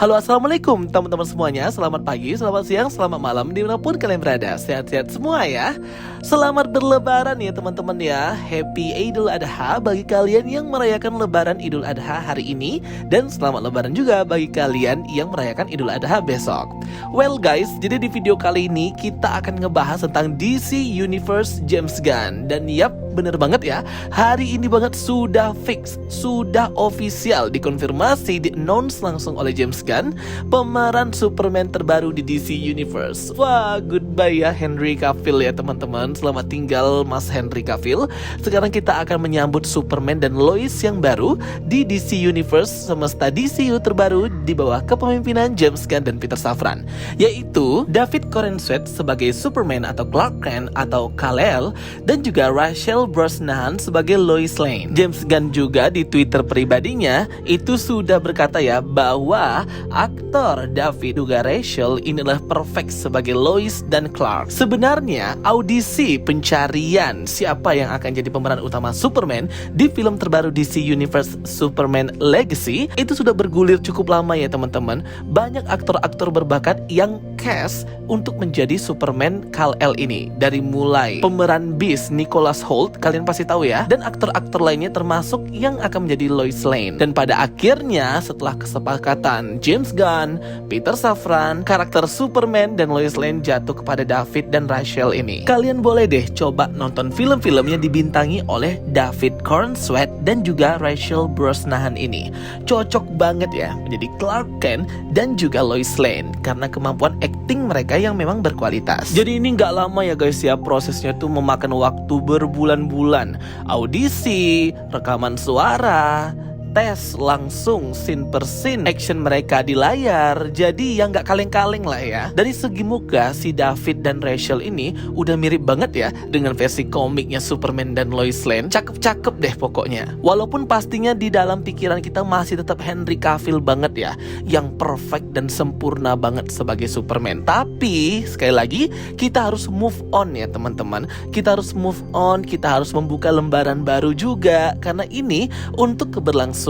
Halo, assalamualaikum teman-teman semuanya. Selamat pagi, selamat siang, selamat malam, dimanapun kalian berada. Sehat-sehat semua ya. Selamat berlebaran ya teman-teman ya. Happy Idul Adha bagi kalian yang merayakan lebaran Idul Adha hari ini. Dan selamat lebaran juga bagi kalian yang merayakan Idul Adha besok. Well guys, jadi di video kali ini kita akan ngebahas tentang DC Universe James Gunn. Dan yap, bener banget ya, hari ini banget sudah fix, sudah official dikonfirmasi, di-announce langsung oleh James Gunn, pemeran Superman terbaru di DC Universe. Wah, goodbye ya Henry Cavill ya teman-teman. Selamat tinggal Mas Henry Cavill. Sekarang kita akan menyambut Superman dan Lois yang baru di DC Universe, semesta DCU terbaru di bawah kepemimpinan James Gunn dan Peter Safran, yaitu David Corenswet sebagai Superman atau Clark Kent atau Kal-El, dan juga Rachel Brosnahan sebagai Lois Lane. James Gunn juga di Twitter pribadinya itu sudah berkata ya bahwa aktor David juga Rachel inilah perfect sebagai Lois dan Clark. Sebenarnya audisi pencarian siapa yang akan jadi pemeran utama Superman di film terbaru DC Universe Superman Legacy itu sudah bergulir cukup lama ya teman-teman. Banyak aktor-aktor berbakat yang cast untuk menjadi Superman Kal-El ini. Dari mulai pemeran Beast Nicholas Hoult, kalian pasti tahu ya, dan aktor-aktor lainnya termasuk yang akan menjadi Lois Lane. Dan pada akhirnya setelah kesepakatan James Gunn, Peter Safran, karakter Superman dan Lois Lane jatuh kepada David dan Rachel ini. Kalian boleh deh coba nonton film-film yang dibintangi oleh David Corenswet dan juga Rachel Brosnahan ini. Cocok banget ya menjadi Clark Kent dan juga Lois Lane karena kemampuan acting mereka yang memang berkualitas. Jadi ini nggak lama ya guys ya, prosesnya tuh memakan waktu berbulan-bulan. Audisi, rekaman suara, tes langsung scene per scene action mereka di layar. Jadi ya nggak kaleng-kaleng lah ya. Dari segi muka si David dan Rachel ini udah mirip banget ya dengan versi komiknya Superman dan Lois Lane. Cakep-cakep deh pokoknya. Walaupun pastinya di dalam pikiran kita masih tetap Henry Cavill banget ya, yang perfect dan sempurna banget sebagai Superman. Tapi sekali lagi kita harus move on ya teman-teman. Kita harus move on, kita harus membuka lembaran baru juga, karena ini untuk keberlangsungan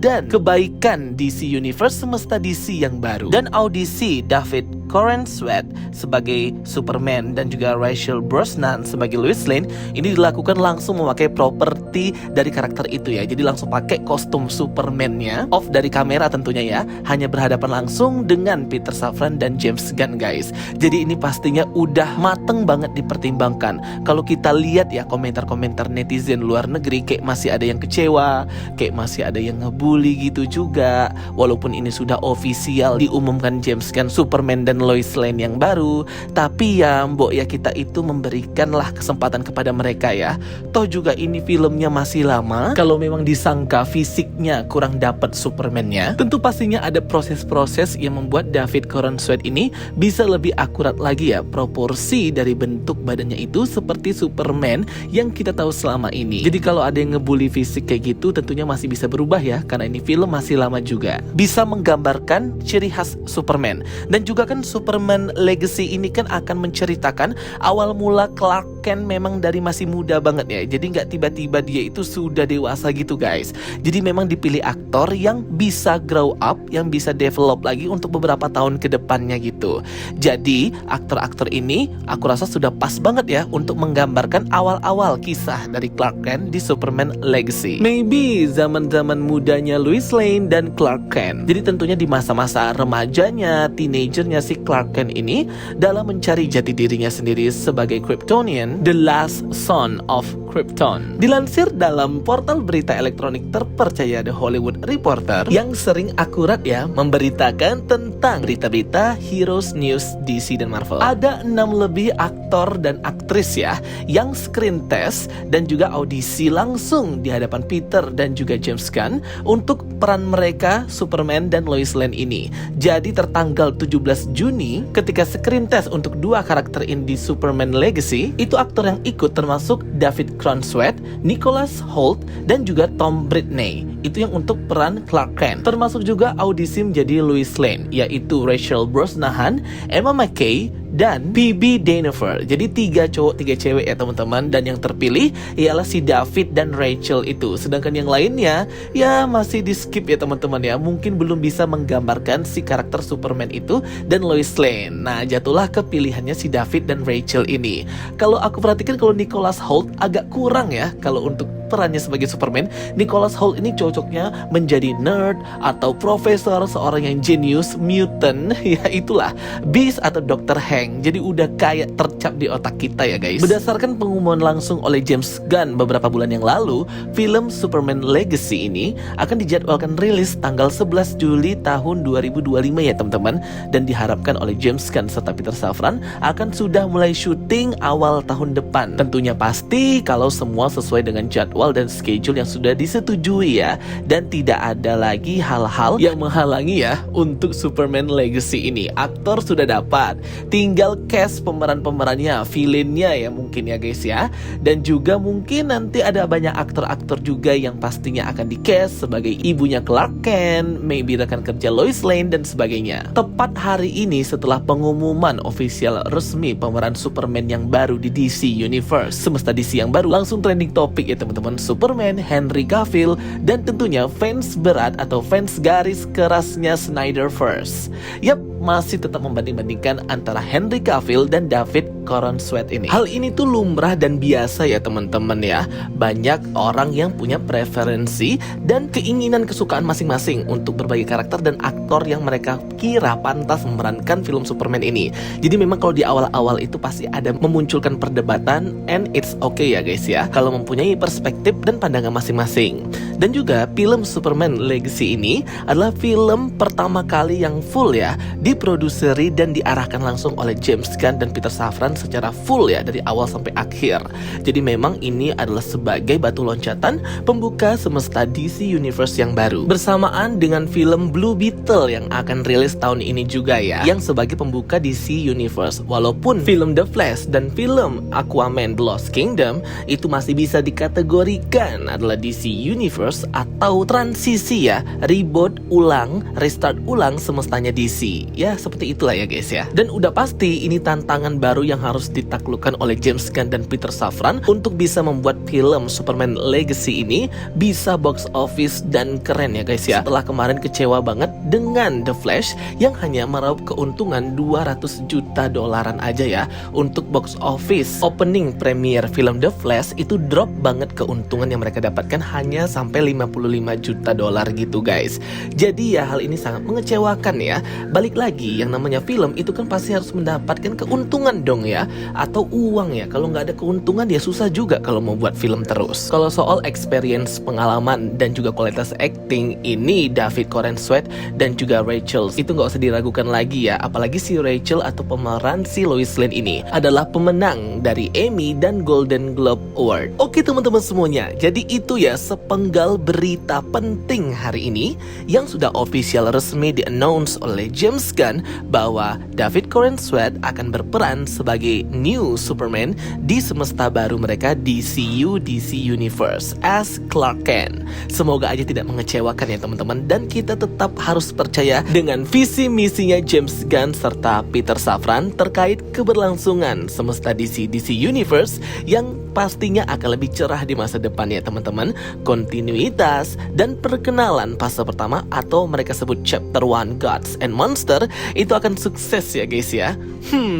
dan kebaikan DC Universe semesta DC yang baru. Dan audisi David Corenswet sebagai Superman dan juga Rachel Brosnahan sebagai Lois Lane ini dilakukan langsung memakai properti dari karakter itu ya. Jadi langsung pakai kostum Superman-nya, off dari kamera tentunya ya, hanya berhadapan langsung dengan Peter Safran dan James Gunn guys. Jadi ini pastinya udah mateng banget dipertimbangkan. Kalau kita lihat ya komentar-komentar netizen luar negeri, kayak masih ada yang kecewa, kayak masih ada yang ngebully gitu juga. Walaupun ini sudah official diumumkan James Gunn Superman dan Lois Lane yang baru, tapi ya mbok ya kita itu memberikanlah kesempatan kepada mereka ya. Toh juga ini filmnya masih lama. Kalau memang disangka fisiknya kurang dapat Superman-nya, tentu pastinya ada proses-proses yang membuat David Corenswet ini bisa lebih akurat lagi ya, proporsi dari bentuk badannya itu seperti Superman yang kita tahu selama ini. Jadi kalau ada yang ngebully fisik kayak gitu tentunya masih bisa berubah ya, karena ini film masih lama juga. Bisa menggambarkan ciri khas Superman. Dan juga kan Superman Legacy ini kan akan menceritakan awal mula Clark Kent memang dari masih muda banget ya. Jadi nggak tiba-tiba dia itu sudah dewasa gitu guys. Jadi memang dipilih aktor yang bisa grow up, yang bisa develop lagi untuk beberapa tahun ke depannya gitu. Jadi aktor-aktor ini aku rasa sudah pas banget ya untuk menggambarkan awal-awal kisah dari Clark Kent di Superman Legacy. Maybe zaman-zaman mudanya Lois Lane dan Clark Kent. Jadi tentunya di masa-masa remajanya, teenagernya si Clark Kent ini dalam mencari jati dirinya sendiri sebagai Kryptonian, the last son of Krypton. Dilansir dalam portal berita elektronik terpercaya The Hollywood Reporter yang sering akurat ya memberitakan tentang berita-berita heroes news DC dan Marvel. Ada 6 lebih aktor dan aktris ya yang screen test dan juga audisi langsung di hadapan Peter dan juga James Gunn untuk peran mereka Superman dan Lois Lane ini. Jadi tertanggal 17 Juni ketika screen test untuk 2 karakter ini di Superman Legacy, itu aktor yang ikut termasuk David Corenswet, Nicholas Hoult, dan juga Tom Britney. Itu yang untuk peran Clark Kent. Termasuk juga audisi menjadi Lois Lane, yaitu Rachel Brosnahan, Emma Mackey, dan Phoebe Dynevor. Jadi 3 cowok 3 cewek ya teman-teman, dan yang terpilih ialah si David dan Rachel itu. Sedangkan yang lainnya ya masih di skip ya teman-teman ya, mungkin belum bisa menggambarkan si karakter Superman itu dan Lois Lane. Nah, jatuhlah ke pilihannya si David dan Rachel ini. Kalau aku perhatikan, kalau Nicholas Hoult agak kurang ya kalau untuk perannya sebagai Superman. Nicholas Hoult ini cocoknya menjadi nerd atau profesor, seorang yang jenius, mutant, ya itulah Beast atau Dr. Hank. Jadi udah kayak tercap di otak kita ya guys. Berdasarkan pengumuman langsung oleh James Gunn beberapa bulan yang lalu, film Superman Legacy ini akan dijadwalkan rilis tanggal 11 Juli tahun 2025 ya teman-teman, dan diharapkan oleh James Gunn serta Peter Safran akan sudah mulai syuting awal tahun depan. Tentunya pasti kalau semua sesuai dengan jadwal dan schedule yang sudah disetujui ya, dan tidak ada lagi hal-hal yang menghalangi ya untuk Superman Legacy ini. Aktor sudah dapat, tinggal cast pemeran-pemerannya, villainnya ya mungkin ya guys ya, dan juga mungkin nanti ada banyak aktor-aktor juga yang pastinya akan di cast sebagai ibunya Clark Kent, maybe rekan kerja Lois Lane dan sebagainya. Tepat hari ini setelah pengumuman official resmi pemeran Superman yang baru di DC Universe, semesta DC yang baru, langsung trending topik ya teman-teman, Superman Henry Cavill, dan tentunya fans berat atau fans garis kerasnya Snyderverse. Yap, masih tetap membanding-bandingkan antara Henry Cavill dan David Corenswet ini. Hal ini tuh lumrah dan biasa ya teman-teman ya. Banyak orang yang punya preferensi dan keinginan kesukaan masing-masing untuk berbagai karakter dan aktor yang mereka kira pantas memerankan film Superman ini. Jadi memang kalau di awal-awal itu pasti ada memunculkan perdebatan, and it's okay ya guys ya, kalau mempunyai perspektif dan pandangan masing-masing. Dan juga film Superman Legacy ini adalah film pertama kali yang full ya diproduseri dan diarahkan langsung oleh James Gunn dan Peter Safran secara full ya dari awal sampai akhir. Jadi memang ini adalah sebagai batu loncatan pembuka semesta DC Universe yang baru, bersamaan dengan film Blue Beetle yang akan rilis tahun ini juga ya, yang sebagai pembuka DC Universe. Walaupun film The Flash dan film Aquaman The Lost Kingdom itu masih bisa dikategorikan adalah DC Universe atau transisi ya, reboot ulang, restart ulang semestanya DC. Ya seperti itulah ya guys ya. Dan udah pasti ini tantangan baru yang harus ditaklukkan oleh James Gunn dan Peter Safran untuk bisa membuat film Superman Legacy ini bisa box office dan keren ya guys ya. Setelah kemarin kecewa banget dengan The Flash yang hanya meraup keuntungan 200 juta dolaran aja ya untuk box office. Opening premiere film The Flash itu drop banget keuntungan yang mereka dapatkan hanya sampai 55 juta dolar gitu guys. Jadi ya hal ini sangat mengecewakan ya. Balik lagi, yang namanya film itu kan pasti harus mendapatkan keuntungan dong ya, atau uang ya. Kalau nggak ada keuntungan ya susah juga kalau mau buat film terus. Kalau soal experience, pengalaman, dan juga kualitas acting, ini David Corenswet dan juga Rachel itu nggak usah diragukan lagi ya. Apalagi si Rachel atau pemeran si Lois Lane ini adalah pemenang dari Emmy dan Golden Globe Award. Oke teman-teman semuanya, jadi itu ya sepenggal berita penting hari ini yang sudah official resmi di-announce oleh James Gunn bahwa David Corenswet akan berperan sebagai new Superman di semesta baru mereka DCU DC Universe as Clark Kent. Semoga aja tidak mengecewakan ya teman-teman, dan kita tetap harus percaya dengan visi misinya James Gunn serta Peter Safran terkait keberlangsungan semesta DC Universe yang pastinya akan lebih cerah di masa depan ya teman-teman. Kontinuitas dan perkenalan fase pertama atau mereka sebut chapter 1 Gods and Monster itu akan sukses ya guys ya.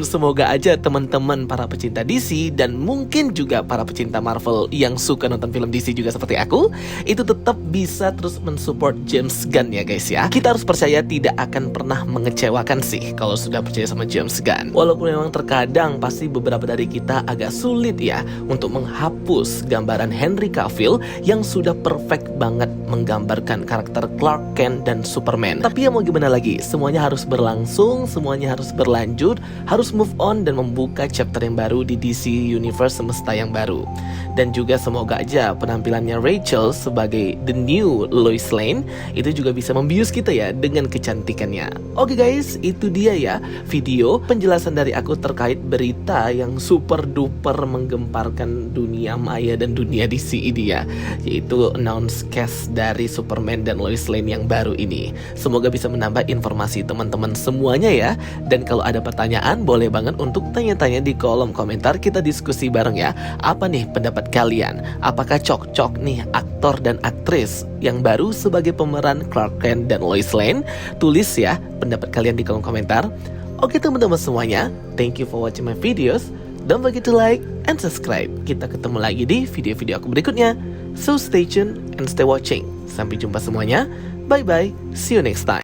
Semoga aja teman-teman para pecinta DC dan mungkin juga para pecinta Marvel yang suka nonton film DC juga seperti aku, itu tetap bisa terus mensupport James Gunn ya guys ya. Kita harus percaya tidak akan pernah mengecewakan sih kalau sudah percaya sama James Gunn. Walaupun memang terkadang pasti beberapa dari kita agak sulit ya untuk menghapus gambaran Henry Cavill yang sudah perfect banget menggambarkan karakter Clark Kent dan Superman. Tapi ya mau gimana lagi, semuanya harus berlangsung, semuanya harus berlanjut, harus move on dan membuka chapter yang baru di DC Universe semesta yang baru. Dan juga semoga aja penampilannya Rachel sebagai the new Lois Lane itu juga bisa membius kita ya dengan kecantikannya. Oke guys, itu dia ya video penjelasan dari aku terkait berita yang super duper menggemparkan dunia maya dan dunia DC ini ya, yaitu announce cast dari Superman dan Lois Lane yang baru ini. Semoga bisa menambah informasi teman-teman semuanya ya. Dan kalau ada pertanyaan boleh banget untuk tanya-tanya di kolom komentar, kita diskusi bareng ya. Apa nih pendapat kalian? Apakah cocok nih aktor dan aktris yang baru sebagai pemeran Clark Kent dan Lois Lane? Tulis ya pendapat kalian di kolom komentar. Oke teman-teman semuanya, thank you for watching my videos. Don't forget to like and subscribe. Kita ketemu lagi di video-video aku berikutnya. So stay tuned and stay watching. Sampai jumpa semuanya. Bye bye. See you next time.